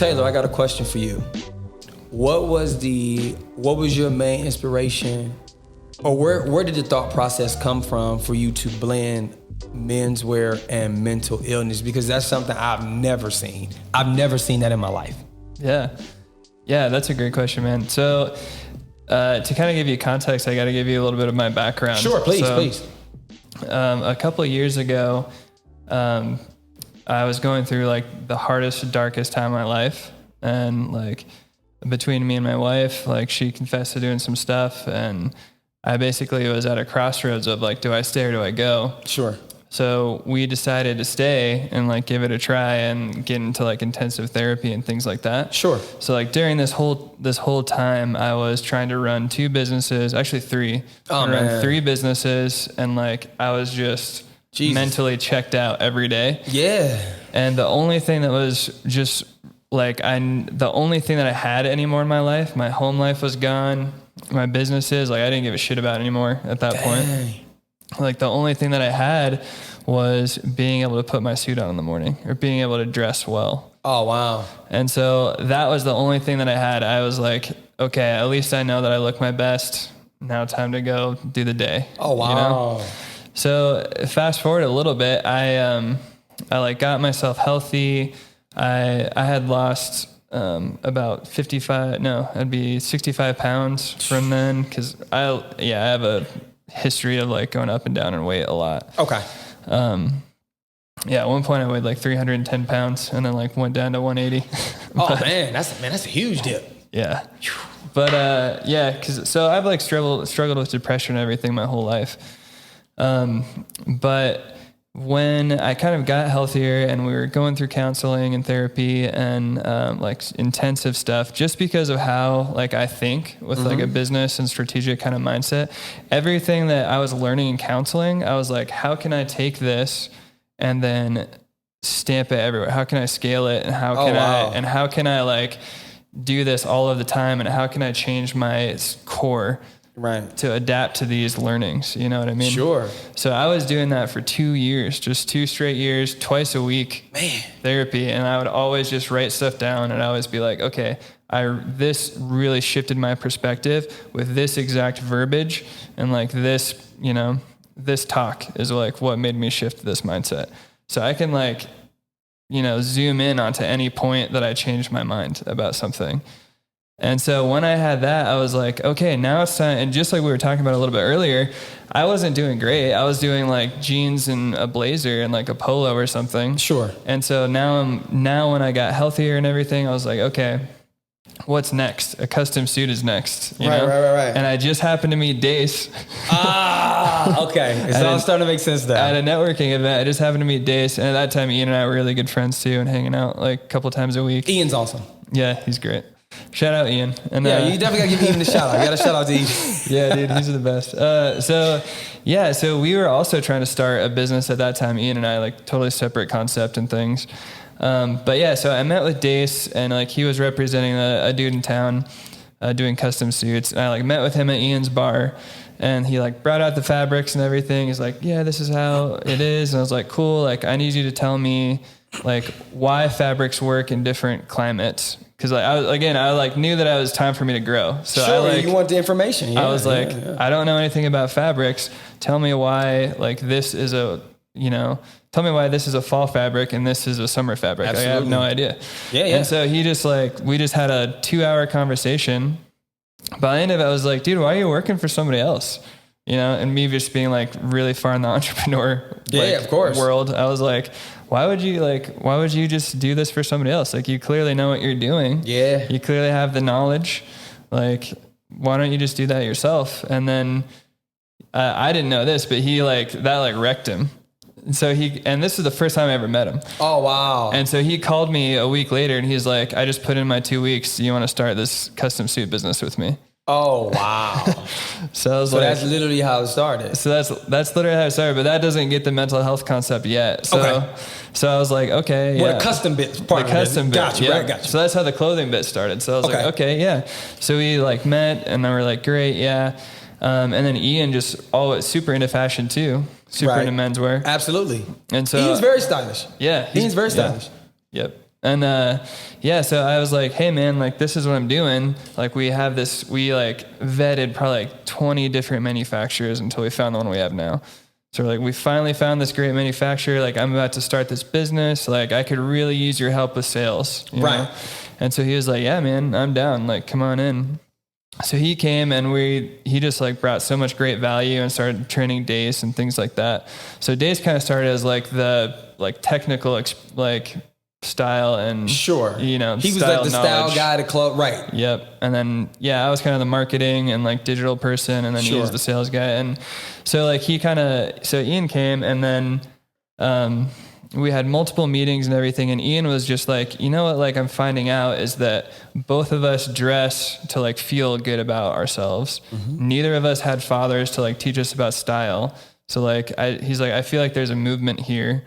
Taylor, I got a question for you. What was your main inspiration, or where did the thought process come from for you to blend menswear and mental illness? Because that's something I've never seen. I've never seen that in my life. Yeah, that's a great question, man. So to kind of give you context, I got to give you a little bit of my background. Sure, please. A couple of years ago, I was going through like the hardest, darkest time of my life, and like between me and my wife, like she confessed to doing some stuff, and I basically was at a crossroads of like, do I stay or do I go? Sure. So we decided to stay and like give it a try and get into like intensive therapy and things like that. Sure. So like during this whole time, I was trying to run 2 businesses, actually 3. Run 3 businesses, and like I was just mentally checked out every day. Yeah. And the only thing that was just like the only thing that I had anymore in my life, my home life was gone. My businesses, like I didn't give a shit about anymore at that point. Like the only thing that I had was being able to put my suit on in the morning, or being able to dress well. Oh, wow. And so that was the only thing that I had. I was like, okay, at least I know that I look my best. Now time to go do the day. Oh, wow. You know? So fast forward a little bit, I like got myself healthy. I had lost about 65 pounds from then, because I have a history of like going up and down in weight a lot. Okay. At one point I weighed like 310 pounds and then like went down to 180. That's a huge dip. Yeah. But so I've like struggled with depression and everything my whole life. But when I kind of got healthier and we were going through counseling and therapy and like intensive stuff, just because of how like I think with like a business and strategic kind of mindset, everything that I was learning in counseling, I was like, how can I take this and then stamp it everywhere? How can I scale it? And how can I like do this all of the time? And how can I change my core to adapt to these learnings? You know what I mean? Sure. So I was doing that for 2 years, just 2 straight years, twice a week, therapy. And I would always just write stuff down, and I always be like, okay, this really shifted my perspective with this exact verbiage, and like this, you know, this talk is like what made me shift this mindset. So I can like, you know, zoom in onto any point that I changed my mind about something. And so when I had that, I was like, okay, now it's time. And just like we were talking about a little bit earlier, I wasn't doing great. I was doing like jeans and a blazer and like a polo or something. Sure. And so now when I got healthier and everything, I was like, okay, what's next? A custom suit is next. You know? Right. And I just happened to meet Dace. Okay. It's all starting to make sense now. At a networking event, I just happened to meet Dace. And at that time, Ian and I were really good friends too, and hanging out like a couple times a week. Ian's awesome. Yeah, he's great. Shout out Ian. And you definitely gotta give Ian a shout out. You gotta shout out to Ian. Yeah, dude, he's the best. So we were also trying to start a business at that time. Ian and I, like totally separate concept and things. So I met with Dace, and like he was representing a dude in town doing custom suits. And I like met with him at Ian's bar, and he like brought out the fabrics and everything. He's like, yeah, this is how it is. And I was like, cool. Like, I need you to tell me like why fabrics work in different climates. Cause like I knew that it was time for me to grow. So sure, you want the information. Yeah, I was like, I don't know anything about fabrics. Tell me why like this is tell me why this is a fall fabric and this is a summer fabric. Absolutely. I have no idea. Yeah. And so we just had a 2-hour conversation. By the end of it, I was like, dude, why are you working for somebody else? You know, and me just being like really far in the entrepreneur of course. world. I was like, why would you just do this for somebody else? Like, you clearly know what you're doing. Yeah. You clearly have the knowledge. Like, why don't you just do that yourself? And then I didn't know this, but that wrecked him. So this is the first time I ever met him. Oh, wow. And so he called me a week later, and he's like, I just put in my 2 weeks. Do you want to start this custom suit business with me? Oh, wow. So that's literally how it started. So that's literally how it started, but that doesn't get the mental health concept yet. So, So I was like, okay, yeah. What a custom bit part. The custom bit. Got you, yeah. right, got you. So that's how the clothing bit started. So I was like, okay, yeah. So we like met, and then we're like, great, yeah. And then Ian just always super into fashion too. Super into menswear. Absolutely. And so Ian's very stylish. Yeah. Ian's very stylish. Yep. And so I was like, hey man, like this is what I'm doing. Like we like vetted probably like 20 different manufacturers until we found the one we have now. So like we finally found this great manufacturer. Like I'm about to start this business. Like I could really use your help with sales. You know? And so he was like, yeah, man, I'm down. Like, come on in. So he came and he just like brought so much great value and started training Dace and things like that. So Dace kind of started as like the like technical style and you know, he was like the style guy to club, right? Yep. And then I was kind of the marketing and like digital person, and then he was the sales guy. And so like Ian came, and then we had multiple meetings and everything, and Ian was just like, you know what, like I'm finding out is that both of us dress to like feel good about ourselves. Neither of us had fathers to like teach us about style. So like he's like, I feel like there's a movement here.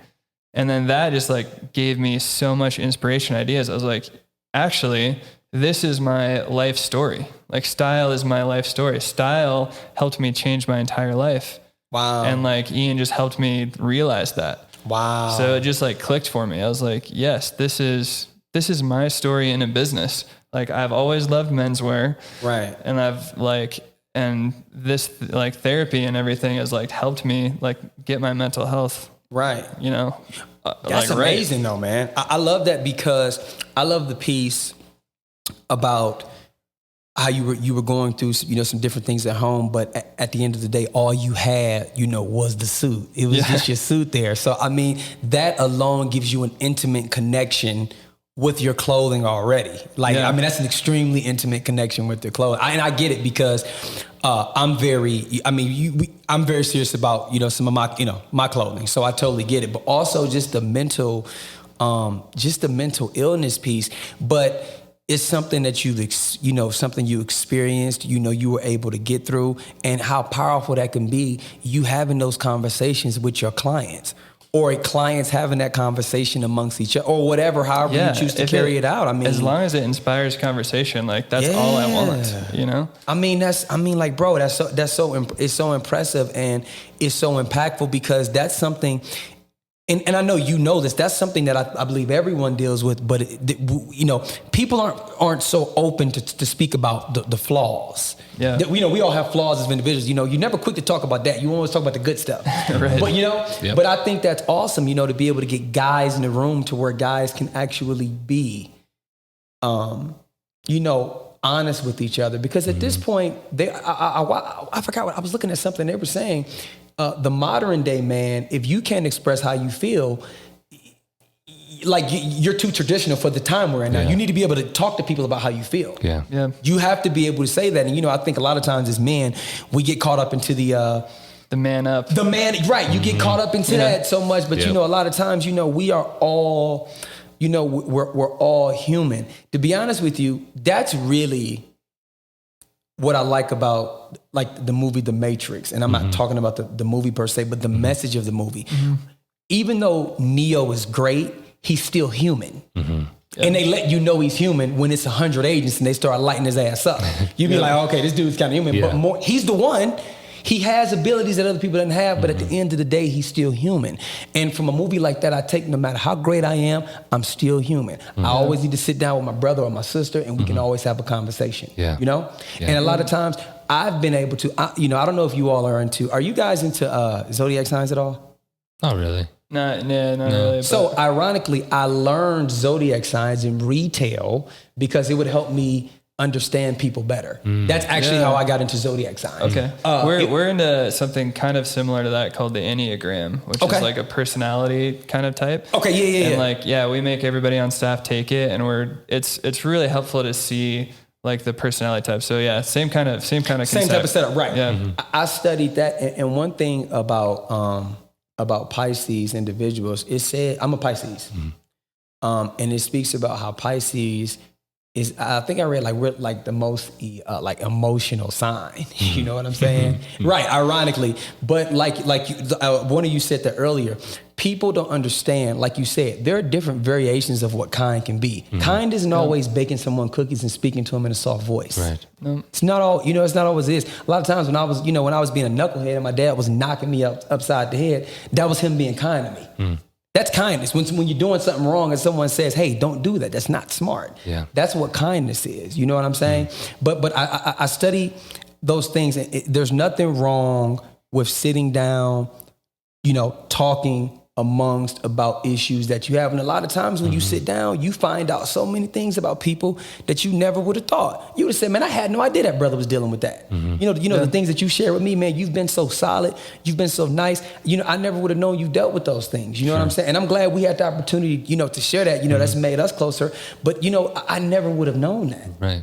And then that just like gave me so much inspiration, ideas. I was like, actually, this is my life story. Like style is my life story. Style helped me change my entire life. Wow. And like Ian just helped me realize that. Wow. So it just like clicked for me. I was like, yes, this is my story in a business. Like I've always loved menswear. Right. And and this like therapy and everything has like helped me like get my mental health. Right. You know, that's like, amazing though, man. I love that, because I love the piece about how you were going through, you know, some different things at home, but at the end of the day, all you had, you know, was the suit. It was just your suit there. So, I mean, that alone gives you an intimate connection with your clothing already. Like, I mean, that's an extremely intimate connection with your clothing. And I get it, because I'm very serious about, you know, some of my clothing. So I totally get it. But also just the mental illness piece. But it's something that something you experienced, you know, you were able to get through, and how powerful that can be, you having those conversations with your clients, or clients having that conversation amongst each other, or whatever, however you choose to carry it out. I mean, as long as it inspires conversation, like that's all I want, you know? Bro, it's so impressive, and it's so impactful, because that's something. And I know you know this. That's something that I believe everyone deals with. But you know, people aren't so open to speak about the flaws. Yeah, we all have flaws as individuals. You know, you're never quick to talk about that. You always talk about the good stuff. Right. But but I think that's awesome. You know, to be able to get guys in the room to where guys can actually be, honest with each other. Because at this point, I forgot what I was looking at something they were saying. The modern day man, if you can't express how you feel, like you're too traditional for the time we're in now. You need to be able to talk to people about how you feel. Yeah. You have to be able to say that. And, I think a lot of times as men, we get caught up into the man up. The man, right. You get caught up into that so much. But, a lot of times, we are all, we're all human. To be honest with you, that's really what I like about like the movie The Matrix. And I'm not talking about the movie per se, but the message of the movie. Even though Neo is great, he's still human. And they let you know he's human when it's 100 agents and they start lighting his ass up. You be like, okay, this dude's kind of human. But he's the one. He has abilities that other people don't have, but at the end of the day, he's still human. And from a movie like that, I take, no matter how great I am, I'm still human. I always need to sit down with my brother or my sister, and we can always have a conversation. And a lot of times, I've been able to, I don't know if you all are you guys into zodiac signs at all? Not really. Not really. So ironically, I learned zodiac signs in retail because it would help me understand people better. That's actually how I got into zodiac signs. Okay. We're into something kind of similar to that called the Enneagram, which is like a personality kind of type. Okay, And we make everybody on staff take it, and it's really helpful to see like the personality type. So same kind of concept. Same type of setup, right. Yeah. I studied that, and one thing about Pisces individuals, it said, I'm a Pisces. And it speaks about how Pisces is, I think I read we're like the most emotional sign. You know what I'm saying? Right, ironically. But one of you said that earlier, people don't understand, like you said, there are different variations of what kind can be. Kind isn't always baking someone cookies and speaking to them in a soft voice. Right. No. It's not all, it's not always this. A lot of times when I was being a knucklehead and my dad was knocking me upside the head, that was him being kind to me. That's kindness. When you're doing something wrong and someone says, hey, don't do that. That's not smart. Yeah. That's what kindness is. You know what I'm saying? But I study those things. There's nothing wrong with sitting down, talking amongst about issues that you have. And a lot of times when you sit down, you find out so many things about people that you never would have thought. You would have said, man, I had no idea that brother was dealing with that. The things that you share with me, man, you've been so solid. You've been so nice. I never would have known you dealt with those things. You know what I'm saying? And I'm glad we had the opportunity, to share that. That's made us closer. But, I never would have known that. Right.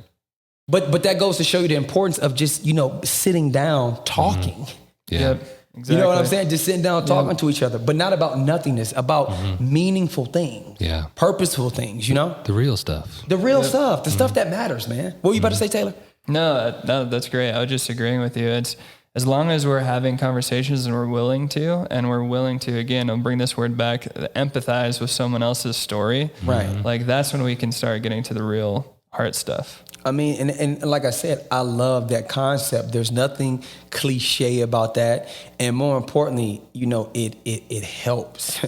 But that goes to show you the importance of just, sitting down, talking. Yeah. Yep. Exactly. You know what I'm saying? Just sitting down talking to each other, but not about nothingness, about meaningful things, purposeful things, The real stuff. The real stuff, the stuff that matters, man. What were you about to say, Taylor? No, that's great. I was just agreeing with you. It's as long as we're having conversations and we're willing to, again, I'll bring this word back, empathize with someone else's story. Right. Like that's when we can start getting to the real heart stuff. I mean, and like I said, I love that concept. There's nothing cliche about that. And more importantly, it helps.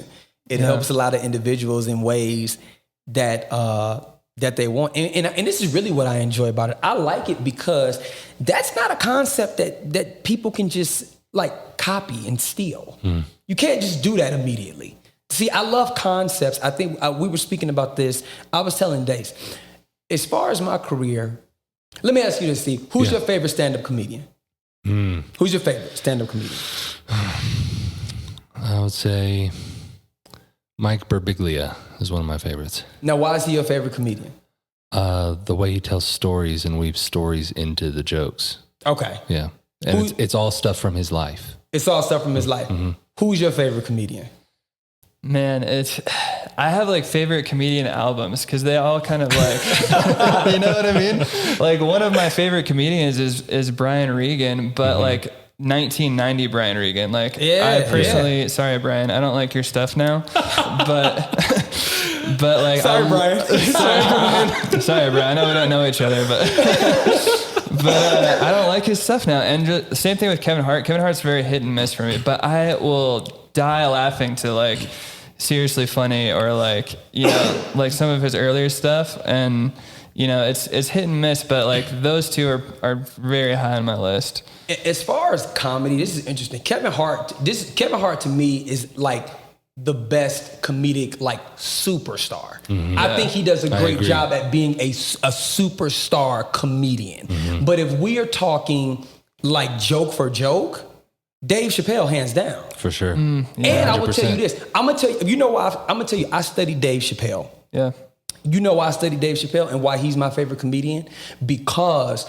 It helps a lot of individuals in ways that they want. And this is really what I enjoy about it. I like it because that's not a concept that people can just like copy and steal. You can't just do that immediately. See, I love concepts. I think we were speaking about this. I was telling Dave, as far as my career, let me ask you this, Steve. Who's your favorite stand-up comedian? Who's your favorite stand-up comedian? I would say Mike Birbiglia is one of my favorites. Now, why is he your favorite comedian? The way he tells stories and weaves stories into the jokes. Okay. Yeah. And it's all stuff from his life. It's all stuff from his life. Who's your favorite comedian? Man, I have like favorite comedian albums because they all kind of like, you know what I mean? Like one of my favorite comedians is Brian Regan, but like 1990 Brian Regan. Like I personally, sorry, Brian, I don't like your stuff now, but like, sorry, Brian. Sorry, Brian. I know we don't know each other, but I don't like his stuff now. And the same thing with Kevin Hart. Kevin Hart's very hit and miss for me, but I will die laughing to like seriously funny or like, like some of his earlier stuff. And, it's hit and miss, but like those two are very high on my list. As far as comedy, this is interesting. Kevin Hart to me is like the best comedic like superstar. I think he does a great job at being a superstar comedian. But if we are talking like joke for joke, Dave Chappelle, hands down. For sure. And I will tell you this. I'm going to tell you, I'm going to tell you, I studied Dave Chappelle. Yeah. You know why I studied Dave Chappelle and why he's my favorite comedian? Because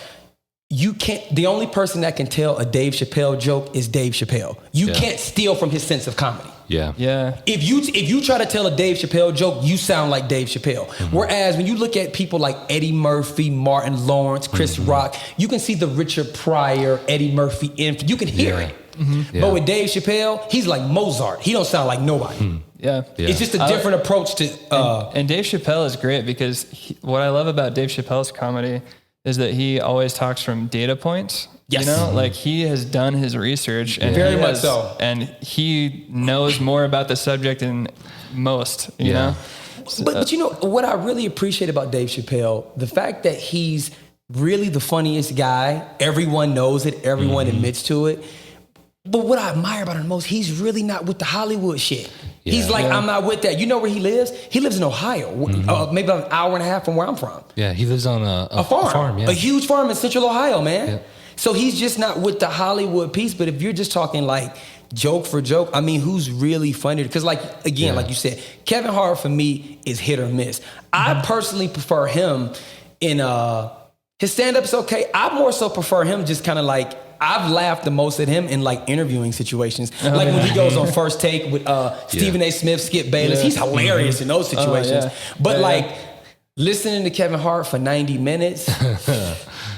the only person that can tell a Dave Chappelle joke is Dave Chappelle. You can't steal from his sense of comedy. Yeah. Yeah. If you try to tell a Dave Chappelle joke, you sound like Dave Chappelle. Whereas when you look at people like Eddie Murphy, Martin Lawrence, Chris Rock, you can see the Richard Pryor, Eddie Murphy you can hear it. But with Dave Chappelle, he's like Mozart. He don't sound like nobody. Yeah. It's just a different approach to... and Dave Chappelle is great because what I love about Dave Chappelle's comedy is that he always talks from data points. Yes. Like he has done his research and very much so. And he knows more about the subject than most, you know? But what I really appreciate about Dave Chappelle, the fact that he's really the funniest guy, everyone knows it, everyone admits to it. But what I admire about him the most, he's really not with the Hollywood shit. Yeah. He's like, I'm not with that. You know where he lives? He lives in Ohio, maybe about an hour and a half from where I'm from. Yeah, he lives on a farm. A huge farm in Central Ohio, man. Yeah. So he's just not with the Hollywood piece. But if you're just talking like joke for joke, I mean, who's really funny? Because like you said, Kevin Hart for me is hit or miss. I personally prefer him in his stand-up's okay. I more so prefer him just kind of like, I've laughed the most at him in like interviewing situations. Like when he goes on First Take with Stephen A. Smith, Skip Bayless. He's hilarious in those situations. But like listening to Kevin Hart for 90 minutes,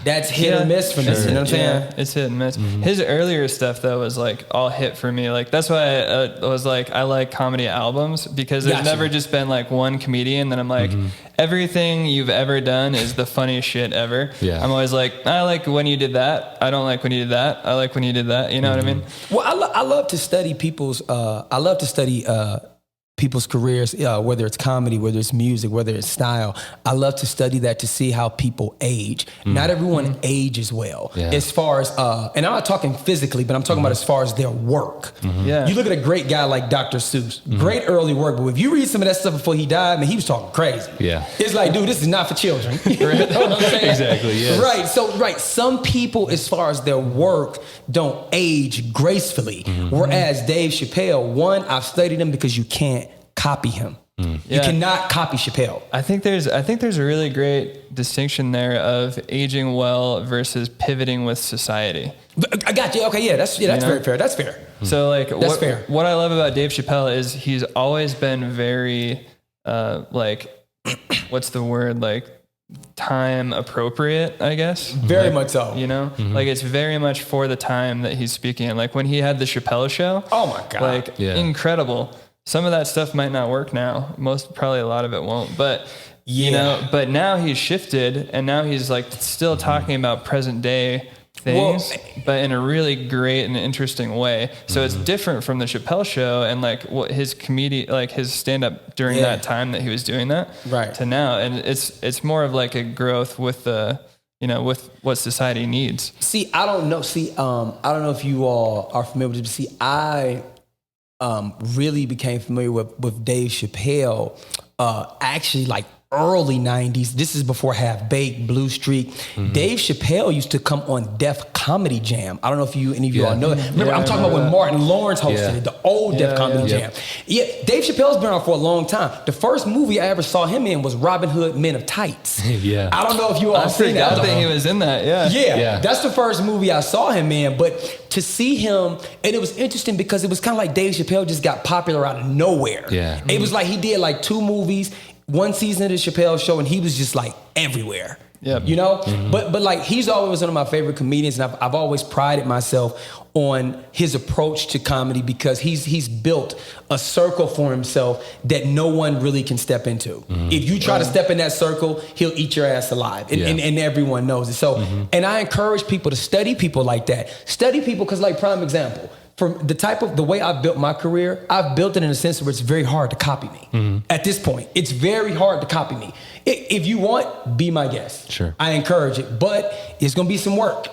that's hit or miss for me. You know what I'm saying? Yeah, it's hit and miss. His earlier stuff though was like all hit for me. Like that's why I was like, I like comedy albums because there's never just been like one comedian that I'm like, everything you've ever done is the funniest shit ever. Yeah. I'm always like, I like when you did that. I don't like when you did that. I like when you did that. You know what I mean? Well, I love to study people's, I love to study people's careers, whether it's comedy, whether it's music, whether it's style. I love to study that to see how people age. Not everyone ages well. As far as, and I'm not talking physically, but I'm talking about as far as their work. You look at a great guy like Dr. Seuss, great early work, but if you read some of that stuff before he died, man, he was talking crazy. It's like, dude, this is not for children. You know what I'm saying? Exactly, yes. Right, so, some people, as far as their work, don't age gracefully. Whereas Dave Chappelle, one, I've studied him because you can't copy him. You cannot copy Chappelle. I think there's a really great distinction there of aging well versus pivoting with society. I got you. Okay, that's very fair. That's fair. So like that's fair. What I love about Dave Chappelle is he's always been very like what's the word, like time appropriate, I guess. Very much so. You know? Like it's very much for the time that he's speaking. Like when he had the Chappelle show. Oh my God. Like incredible. Some of that stuff might not work now. Probably a lot of it won't. But you know, but now he's shifted and now he's like still talking about present day things, but in a really great and interesting way. So it's different from the Chappelle show and like what his like his stand up during that time that he was doing that to now. And it's more of like a growth with the, with what society needs. See, I don't know. I don't know if you all are familiar with it. I really became familiar with Dave Chappelle actually like early 90s. This is before Half Baked, Blue Streak. Dave Chappelle used to come on Def Comedy Jam. I don't know if any of you all know that. Remember, I'm talking about when Martin Lawrence hosted it, the old Def Comedy Jam. Yeah, Dave Chappelle's been on for a long time. The first movie I ever saw him in was Robin Hood Men of Tights. I don't know if you all seen that. I think he was in that, yeah. That's the first movie I saw him in. But to see him, and it was interesting because it was kind of like Dave Chappelle just got popular out of nowhere. It was like he did like 2 movies, 1 season of the Chappelle show, and he was just like everywhere. You know? But like he's always one of my favorite comedians, and I've always prided myself on his approach to comedy because he's built a circle for himself that no one really can step into. If you try to step in that circle, he'll eat your ass alive, and everyone knows it. So, and I encourage people to study people like that. Study people because, like, prime example, from the way I've built my career, I've built it in a sense where it's very hard to copy me. At this point, it's very hard to copy me. If you want, be my guest. Sure. I encourage it, but it's gonna be some work.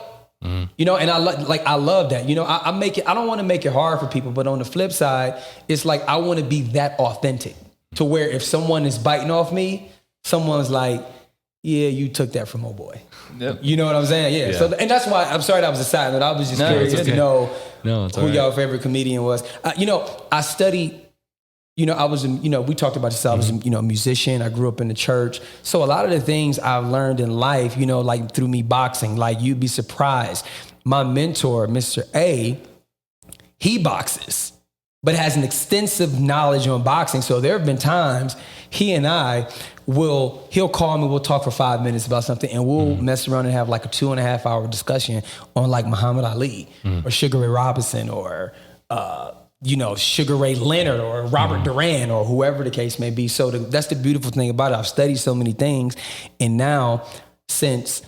You know, and I love that. You know, I don't want to make it hard for people, but on the flip side, it's like I want to be that authentic to where if someone is biting off me, someone's like, yeah, you took that from old boy. You know what I'm saying? Yeah. So, and that's why I'm sorry that was a side note. I was just curious to know who your favorite comedian was. You know, I studied. You know, I was, we talked about this. I was, a musician. I grew up in the church. So a lot of the things I've learned in life, like through me boxing, like you'd be surprised. My mentor, Mr. A, he boxes, but has an extensive knowledge on boxing. So there have been times he and I he'll call me, we'll talk for 5 minutes about something, and we'll mess around and have like a 2.5 hour discussion on like Muhammad Ali or Sugar Ray Robinson or, Sugar Ray Leonard or Robert Duran or whoever the case may be. So that's the beautiful thing about it. I've studied so many things. And now since,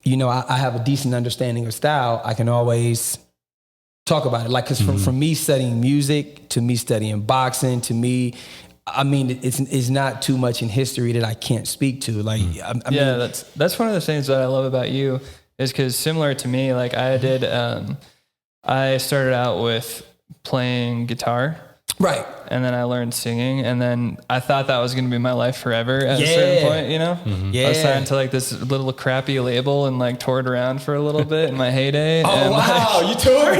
I have a decent understanding of style, I can always talk about it. Like, cause from me studying music to me studying boxing to me, I mean, it's not too much in history that I can't speak to. Like, I mean, that's one of the things that I love about you is cause similar to me, like I started out with playing guitar. Right. And then I learned singing, and then I thought that was going to be my life forever at a certain point, I was signed to like this little crappy label and like toured around for a little bit in my heyday. Oh, wow. You toured?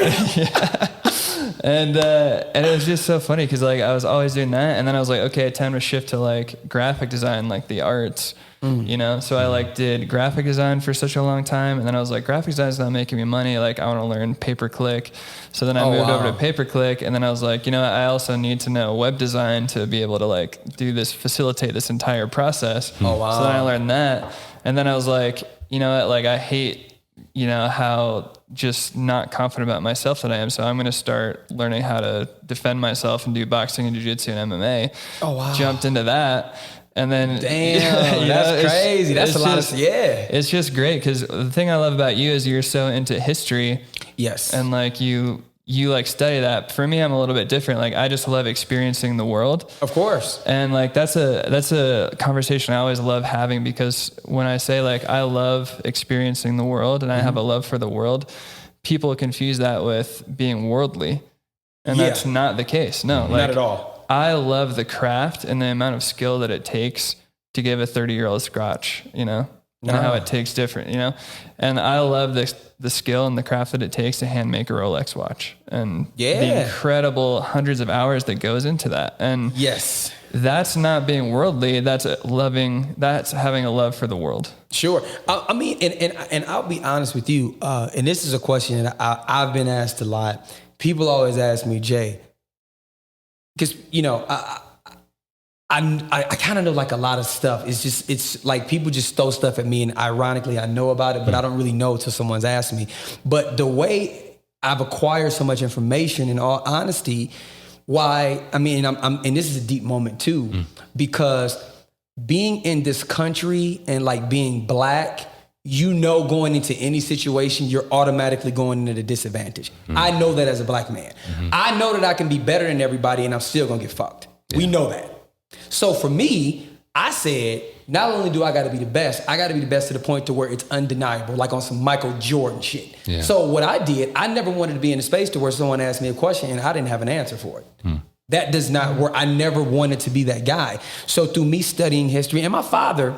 And it was just so funny because like I was always doing that, and then I was like, okay, time to shift to like graphic design, like the arts. So I like did graphic design for such a long time, and then I was like, graphic design is not making me money. Like I want to learn pay-per-click. So then I moved over to pay-per-click, and then I was like, I also need to know web design to be able to like facilitate this entire process. So then I learned that, and then I was like, like I hate, how just not confident about myself that I am. So I'm going to start learning how to defend myself and do boxing and jiu-jitsu and MMA. Jumped into that. And then, damn, that's crazy. That's a lot of, It's just great because the thing I love about you is you're so into history. Yes. And like you you like study that. For me, I'm a little bit different. Like I just love experiencing the world. Of course. And like, that's a conversation I always love having, because when I say like, I love experiencing the world and I have a love for the world, people confuse that with being worldly. And that's not the case. No, like, not at all. I love the craft and the amount of skill that it takes to give a 30-year-old scratch, you know, and how it takes different, you know, and I love the skill and the craft that it takes to hand make a Rolex watch, and the incredible hundreds of hours that goes into that. And that's not being worldly. That's having a love for the world. Sure. I mean, and I'll be honest with you. And this is a question that I've been asked a lot. People always ask me, Jay, because, you know, I kind of know like a lot of stuff. It's like people just throw stuff at me, and ironically I know about it, but I don't really know until someone's asked me. But the way I've acquired so much information, in all honesty, and this is a deep moment too, because being in this country and like being black, you know, going into any situation, you're automatically going into the disadvantage. I know that as a black man. I know that I can be better than everybody and I'm still gonna get fucked. We know that. So for me, I said, not only do I got to be the best, I got to be the best to the point to where it's undeniable, like on some Michael Jordan shit. Yeah. So what I did, I never wanted to be in a space to where someone asked me a question and I didn't have an answer for it. That does not work. I never wanted to be that guy. So through me studying history, and my father,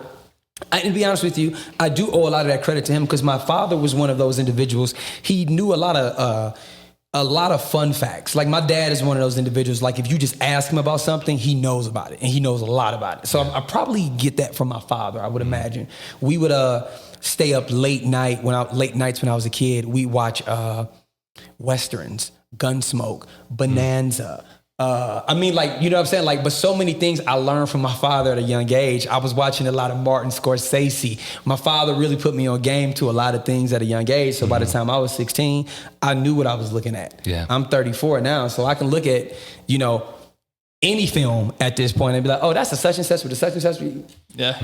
and to be honest with you, I do owe a lot of that credit to him, because my father was one of those individuals. He knew a lot of fun facts. Like my dad is one of those individuals, like if you just ask him about something, he knows about it, and he knows a lot about it. So I probably get that from my father, I would imagine. We would stay up late nights when I was a kid. We watch Westerns, Gunsmoke, Bonanza. I mean, like, you know what I'm saying? Like, but so many things I learned from my father at a young age. I was watching a lot of Martin Scorsese. My father really put me on game to a lot of things at a young age. So by the time I was 16, I knew what I was looking at. Yeah. I'm 34 now, so I can look at, you know, any film at this point and be like, oh, that's a such and such with a such and such. Yeah.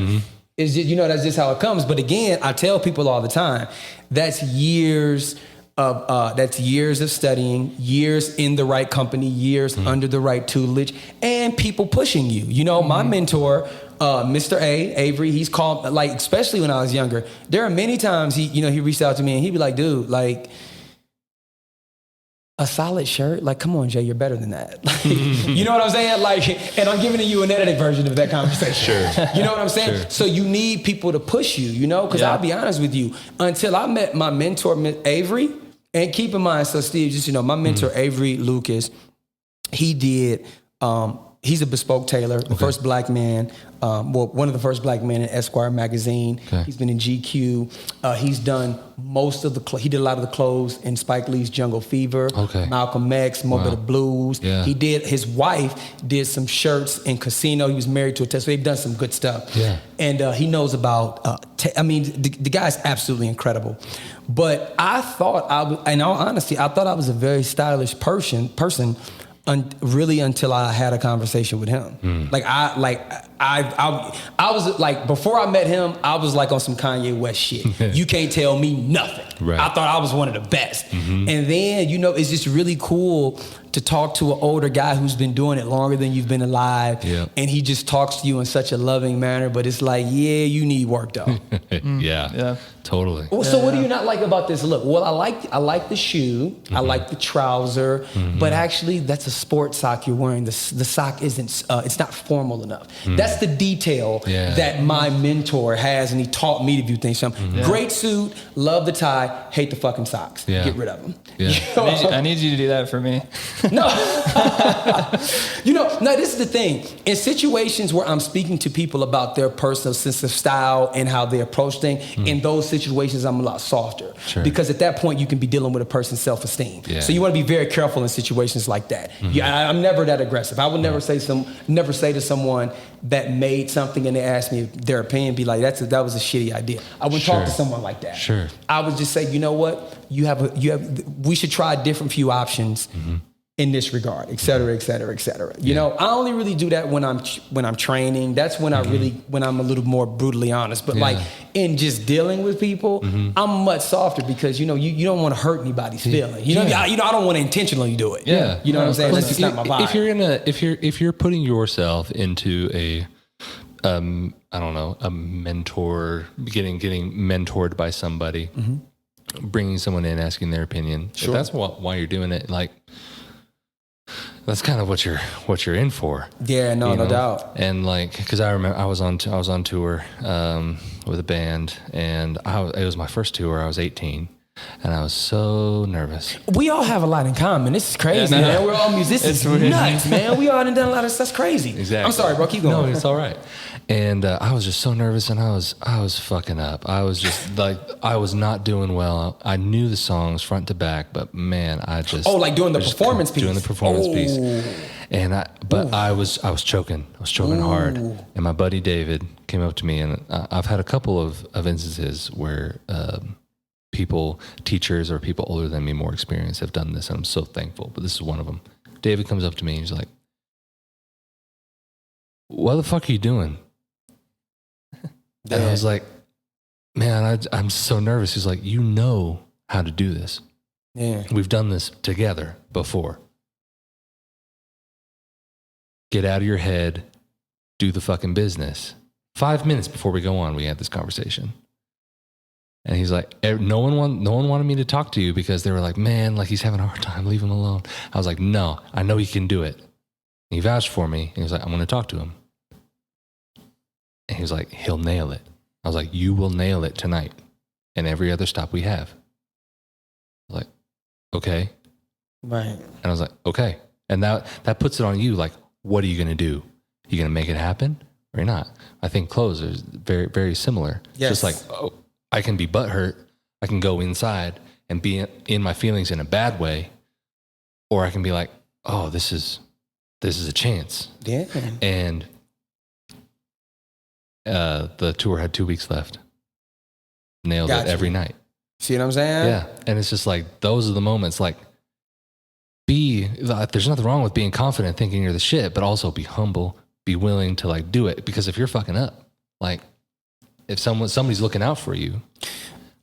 It's just, you know, that's just how it comes. But again, I tell people all the time, that's years of studying, years in the right company, years under the right tutelage, and people pushing you. You know, my mentor, Mr. Avery, he's called, like, especially when I was younger, there are many times he reached out to me and he'd be like, dude, like, a solid shirt? Like, come on, Jay, you're better than that. Like, you know what I'm saying? Like, and I'm giving you an edited version of that conversation. Sure. You know what I'm saying? Sure. So you need people to push you, you know? Because I'll be honest with you, until I met my mentor, Avery, and keep in mind, so Steve, just, you know, my mentor, Avery Lucas, he did, he's a bespoke tailor, the first black man, one of the first black men in Esquire magazine. Okay. He's been in GQ. He's done most of he did a lot of the clothes in Spike Lee's Jungle Fever, Malcolm X, Mo' Bit of Blues. Yeah. His wife did some shirts in Casino. He was married to a tailor, so they've done some good stuff. Yeah. And he knows about, the guy's absolutely incredible. But I thought, in all honesty, I thought I was a very stylish person really until I had a conversation with him. Like I was like, before I met him, I was like on some Kanye West shit. You can't tell me nothing. Right. I thought I was one of the best. And then, you know, it's just really cool to talk to an older guy who's been doing it longer than you've been alive. Yep. And he just talks to you in such a loving manner, but it's like, yeah, you need work though. Yeah, totally. Well, so what do you not like about this look? Well, I like the shoe. I like the trouser, but actually that's a sports sock you're wearing. The sock isn't, it's not formal enough. That's the detail that my mentor has, and he taught me to view things. Great suit, love the tie, hate the fucking socks. Get rid of them. Yeah. You know? I need you to do that for me. No. No, this is the thing. In situations where I'm speaking to people about their personal sense of style and how they approach things, in those situations, I'm a lot softer. Sure. Because at that point, you can be dealing with a person's self-esteem. Yeah. So you want to be very careful in situations like that. I'm never that aggressive. I would never say to someone that made something and they asked me their opinion, be like, that was a shitty idea. I wouldn't talk to someone like that. Sure. I would just say, you know what? We should try a different few options. in this regard, et cetera, et cetera, et cetera. You know, I only really do that when I'm training. That's when when I'm a little more brutally honest. But like in just dealing with people, I'm much softer because you don't want to hurt anybody's feeling. You know, I don't want to intentionally do it. Yeah, you know what I'm saying. That's just not my vibe. If you're putting yourself into a I don't know, a mentor, getting mentored by somebody, bringing someone in, asking their opinion. Sure. If that's why you're doing it, like. That's kind of what you're in for. Yeah, no doubt. And like, because I remember I was on tour with a band, and it was my first tour. I was 18, and I was so nervous. We all have a lot in common. This is crazy, man. We're all musicians. It's nuts, man. We all done a lot of stuff. That's crazy. Exactly. I'm sorry, bro. Keep going. No, it's all right. And I was just so nervous, and I was fucking up. I was just like, I was not doing well. I knew the songs front to back, but man, I just like doing the performance piece. Doing the performance piece, and I was choking. I was choking hard. And my buddy David came up to me, and I've had a couple of instances where teachers or people older than me, more experienced, have done this, and I'm so thankful. But this is one of them. David comes up to me, and he's like, "What the fuck are you doing?" And I was like, man, I'm so nervous. He's like, you know how to do this. Yeah. We've done this together before. Get out of your head. Do the fucking business. 5 minutes before we go on, we had this conversation. And he's like, no one wanted me to talk to you because they were like, man, like he's having a hard time, leave him alone. I was like, no, I know he can do it. And he vouched for me. And he was like, I'm going to talk to him. And he was like, he'll nail it. I was like, you will nail it tonight and every other stop we have. I was like, okay. Right. And I was like, okay. And that puts it on you. Like, what are you going to do? You going to make it happen or you're not? I think clothes are very, very similar. Yes. Just like, I can be butthurt. I can go inside and be in my feelings in a bad way. Or I can be like, oh, this is a chance. Yeah. And the tour had 2 weeks left. Nailed it every night. See what I'm saying? Yeah. And it's just like, those are the moments, like, there's nothing wrong with being confident, thinking you're the shit, but also be humble, be willing to like do it. Because if you're fucking up, like if somebody's looking out for you,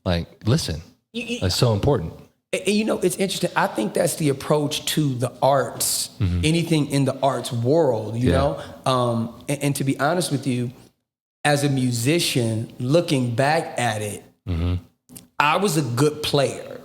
like listen, it's so important. You know, it's interesting. I think that's the approach to the arts, anything in the arts world, you know? And to be honest with you, as a musician, looking back at it, I was a good player.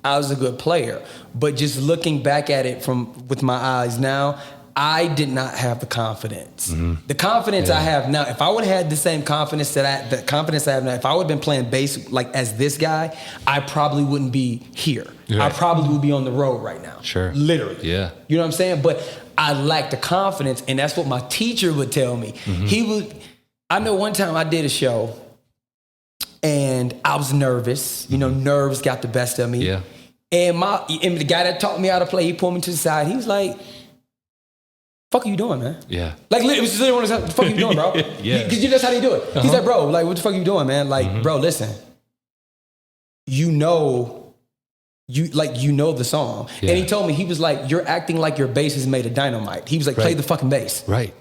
I was a good player. But just looking back at it with my eyes now, I did not have the confidence. The confidence I have now, if I would have had the same confidence the confidence I have now, if I would have been playing bass like as this guy, I probably wouldn't be here. Right. I probably would be on the road right now. Sure. Literally. Yeah. You know what I'm saying? But I lacked the confidence, and that's what my teacher would tell me. I know one time I did a show and I was nervous. You know, nerves got the best of me. Yeah. And the guy that taught me how to play, he pulled me to the side. He was like, fuck are you doing, man? Yeah. Like, it was just literally, what the fuck are you doing, bro? Yeah. Because that's how they do it. He's like, bro, like, what the fuck are you doing, man? Like, bro, listen. You know the song. Yeah. And he told me, he was like, you're acting like your bass is made of dynamite. He was like, play the fucking bass. Right.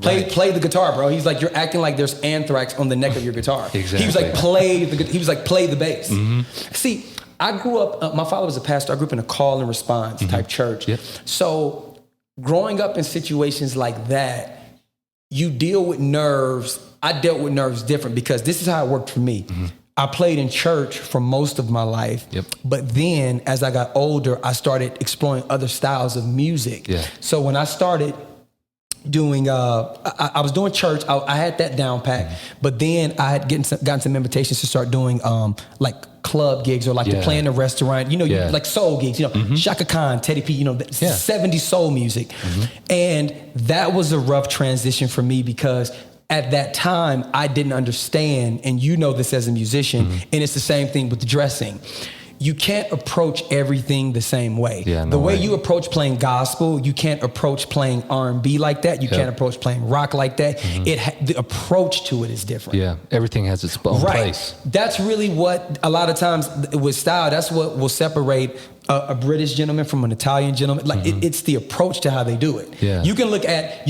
Play the guitar, bro. He's like, you're acting like there's anthrax on the neck of your guitar. Exactly. He was like, play the bass. See, I grew up, my father was a pastor. I grew up in a call and response type church. Yep. So growing up in situations like that, you deal with nerves. I dealt with nerves different because this is how it worked for me. I played in church for most of my life. Yep. But then as I got older, I started exploring other styles of music. Yeah. So when I started doing, I was doing church. I had that down pat, but then I had gotten some invitations to start doing like club gigs or like to play in a restaurant. You know, like soul gigs. You know, Shaka Khan, Teddy P. You know, 70s soul music, and that was a rough transition for me because at that time I didn't understand, and you know this as a musician, and it's the same thing with the dressing. you can't approach everything the same way. Yeah, no the way way. you approach playing gospel, you can't approach playing R&B like that. You can't approach playing rock like that. The approach to it is different. Yeah, everything has its own place. That's really what a lot of times with style, that's what will separate a British gentleman from an Italian gentleman. Like it's the approach to how they do it. Yeah. You can look at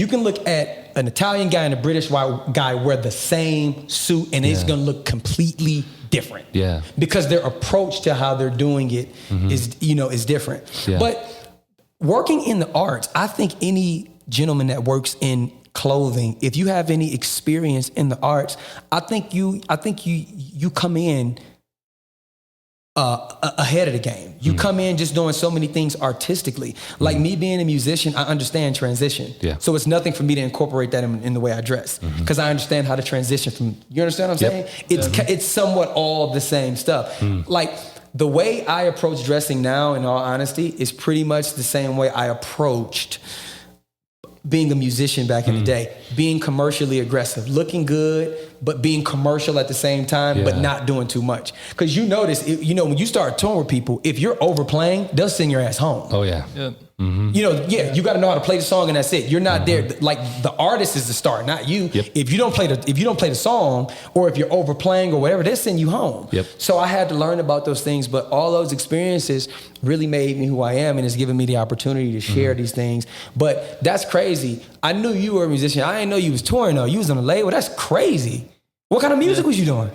an Italian guy and a British guy wear the same suit and it's going to look completely different. Yeah. Because their approach to how they're doing it is different. Yeah. But working in the arts, I think any gentleman that works in clothing, if you have any experience in the arts, I think you come in ahead of the game. You come in just doing so many things artistically. Like me being a musician, I understand transition. Yeah. So it's nothing for me to incorporate that in the way I dress because I understand how to transition from, you understand what I'm saying? It's somewhat all the same stuff. Like the way I approach dressing now, in all honesty, is pretty much the same way I approached being a musician back in the day, being commercially aggressive, looking good, but being commercial at the same time, but not doing too much. Because you notice, when you start touring with people, if you're overplaying, they'll send your ass home. Oh yeah. Yep. You got to know how to play the song and that's it. You're not there. Like the artist is the star, not you. Yep. If you don't play the song, or if you're overplaying or whatever, they'll send you home. Yep. So I had to learn about those things, but all those experiences really made me who I am, and it's given me the opportunity to share these things. But that's crazy. I knew you were a musician. I didn't know you was touring though. You was on a label. That's crazy. What kind of music was you doing?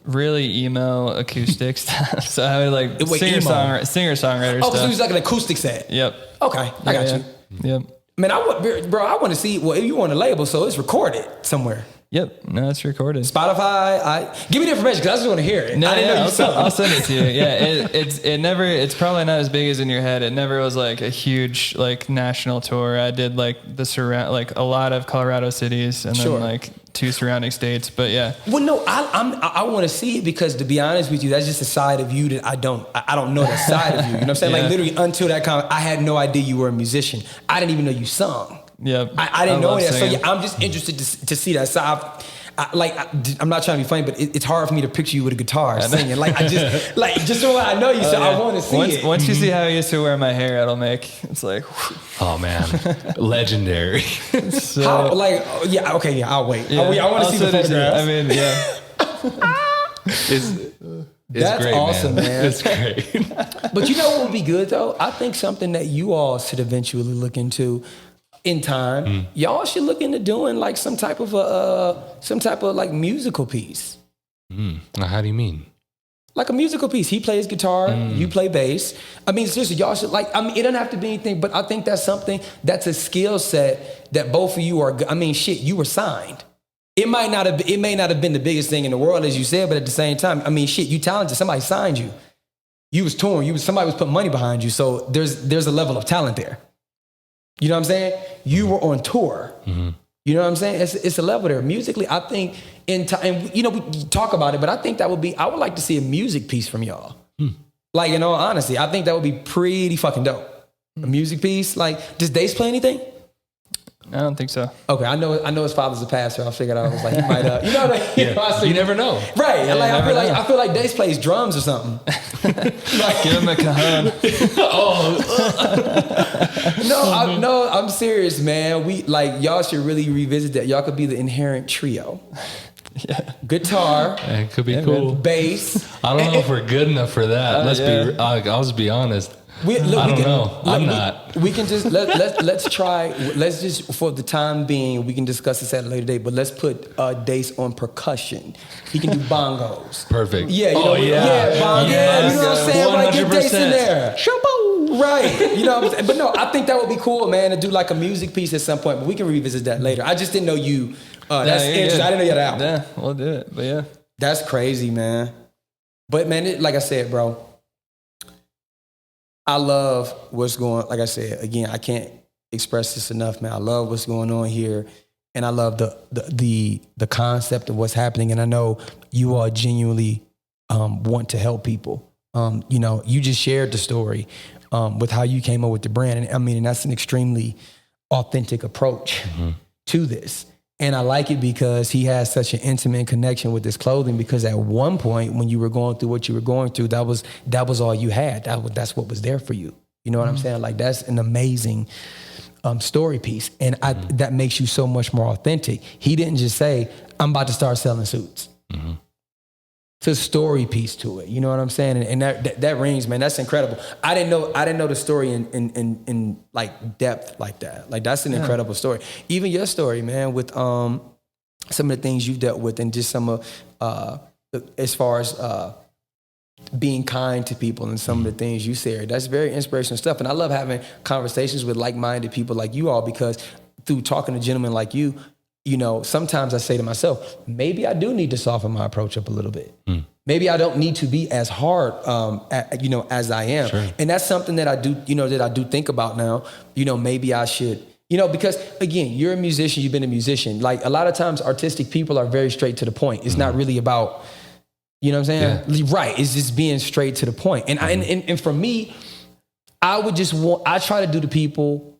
Really emo acoustic stuff. So I would like singer-songwriter Oh, stuff. so it was like an acoustic set. Yep. Okay, I got you. Yep. Man, I want to see. Well, if you want a label, so it's recorded somewhere. Yep. No, it's recorded. Spotify. Give me the information because I just want to hear it. No, I didn't know you sung. I'll send it to you. Yeah, it's probably not as big as in your head. It never was like a huge like national tour. I did like a lot of Colorado cities and then like 2 surrounding states. But yeah. Well, no, I want to see it because to be honest with you, that's just a side of you that I don't know that side of you. You know what I'm saying? Like literally until that comment, I had no idea you were a musician. I didn't even know you sung. Yeah, I didn't know that. Singing. So yeah, I'm just interested to see that side. I'm not trying to be funny, but it's hard for me to picture you with a guitar singing. Like I just so I know you, so I want to see it. Once you see how I used to wear my hair, it's like, oh man, legendary. So, I'll wait. Yeah. I want to see the photographs. I mean, yeah. That's great, awesome, man. It's great. But you know what would be good though? I think something that you all should eventually look into in time. Y'all should look into doing like some type of like musical piece. Now, how do you mean? Like a musical piece. He plays guitar, you play bass. I mean, seriously, y'all should it doesn't have to be anything, but I think that's something that's a skill set that both of you are. I mean, shit, you were signed. It may not have been the biggest thing in the world, as you said, but at the same time, I mean, shit, you talented. Somebody signed you. You was touring. Somebody was putting money behind you. So there's a level of talent there. You know what I'm saying? You were on tour. You know what I'm saying? It's a level there. Musically, I think in time, we talk about it, but I think I would like to see a music piece from y'all. Like, in all honesty, I think that would be pretty fucking dope. A music piece. Like, does Dace play anything? I don't think so. Okay, I know his father's a pastor. I figured I was like, he might, you know what I mean? You never know. Right. Yeah, like, I feel like know. Dace plays drums or something. Give him a cajon. No, I'm serious, man. Y'all should really revisit that. Y'all could be the Inherent Trio. Yeah. Guitar. It could be cool. Bass. I don't know if we're good enough for that. I'll just be honest. I don't know. I'm not. We can just let's try. Let's just for the time being, we can discuss this at a later date. But let's put Dace on percussion. He can do bongos. Perfect. Yeah. Bongos. You know what I'm saying? Like get Dace in there. Chappelle. Right. You know what I'm saying? But no, I think that would be cool, man, to do like a music piece at some point. But we can revisit that later. I just didn't know you. That's interesting. I didn't know you had an album. Yeah, we'll do it. But yeah, that's crazy, man. But man, like I said, bro. I love what's going. Like I said, again, I can't express this enough, man. I love what's going on here, and I love the concept of what's happening. And I know you all genuinely want to help people. You just shared the story with how you came up with the brand, and I mean, and that's an extremely authentic approach to this. And I like it because he has such an intimate connection with his clothing, because at one point when you were going through what you were going through, that was all you had. That's what was there for you. You know what I'm saying? Like, that's an amazing story piece. And that makes you so much more authentic. He didn't just say, I'm about to start selling suits. It's a story piece to it. You know what I'm saying? And that rings, man. That's incredible. I didn't know the story in like depth like that. Like, that's an incredible story. Even your story, man, with some of the things you've dealt with, and just some of as far as being kind to people and some of the things you say. That's very inspirational stuff. And I love having conversations with like-minded people like you all, because through talking to gentlemen like you, you know, sometimes I say to myself, maybe I do need to soften my approach up a little bit. Maybe I don't need to be as hard, as I am. Sure. And that's something that I do think about now. You know, maybe I should, because again, you're a musician, you've been a musician. Like, a lot of times artistic people are very straight to the point. It's not really about, you know what I'm saying? Yeah. Right. It's just being straight to the point. And and for me, I try to do to people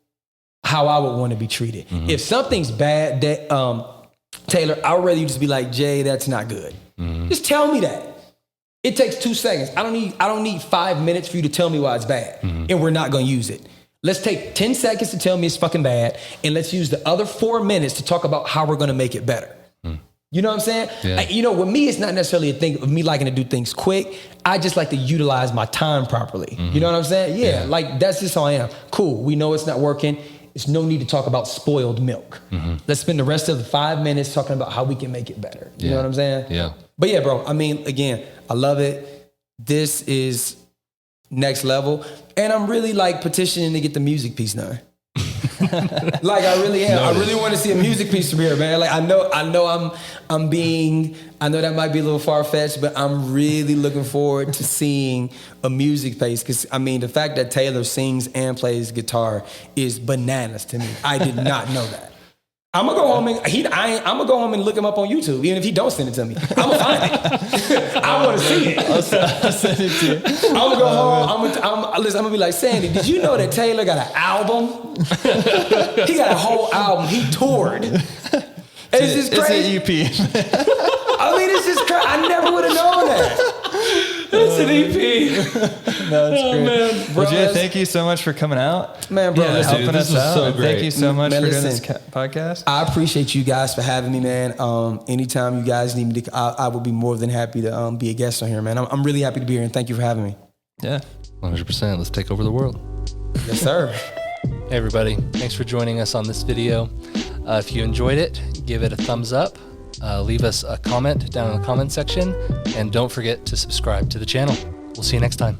how I would want to be treated. If something's bad, that Taylor, I would rather you just be like, Jay, that's not good. Just tell me that. It takes 2 seconds. I don't need 5 minutes for you to tell me why it's bad, and we're not going to use it. Let's take 10 seconds to tell me it's fucking bad, and let's use the other 4 minutes to talk about how we're going to make it better. You know what I'm saying? Yeah. With me, it's not necessarily a thing of me liking to do things quick. I just like to utilize my time properly. You know what I'm saying? Yeah, like, that's just how I am. Cool. We know it's not working. There's no need to talk about spoiled milk. Let's spend the rest of the 5 minutes talking about how we can make it better. You know what I'm saying? Yeah. But yeah, bro, I mean, again, I love it. This is next level. And I'm really like petitioning to get the music piece now. Like, I really am. I really want to see a music piece from here, man. Like, I know I know that might be a little far-fetched, but I'm really looking forward to seeing a music piece. Because, I mean, the fact that Taylor sings and plays guitar is bananas to me. I did not know that. I'm gonna go home and look him up on YouTube, even if he don't send it to me. I'm gonna find it. I want to see it. I'll send it to you. I'm gonna go home. I'm gonna be like, Sandy, did you know that Taylor got an album? He got a whole album. He toured. It's just crazy. It's an EP. I mean, it's just crazy. I never would have known that. It's an EP. That's great. Man, bro, Jay, thank you so much for coming out. Man, bro, helping us out. So great. Thank you so much for doing this podcast. I appreciate you guys for having me, man. Anytime you guys need me to, I would be more than happy to be a guest on here, man. I'm really happy to be here, and thank you for having me. Yeah. 100%. Let's take over the world. Yes, sir. Hey, everybody. Thanks for joining us on this video. If you enjoyed it, give it a thumbs up. Leave us a comment down in the comment section, and don't forget to subscribe to the channel. We'll see you next time.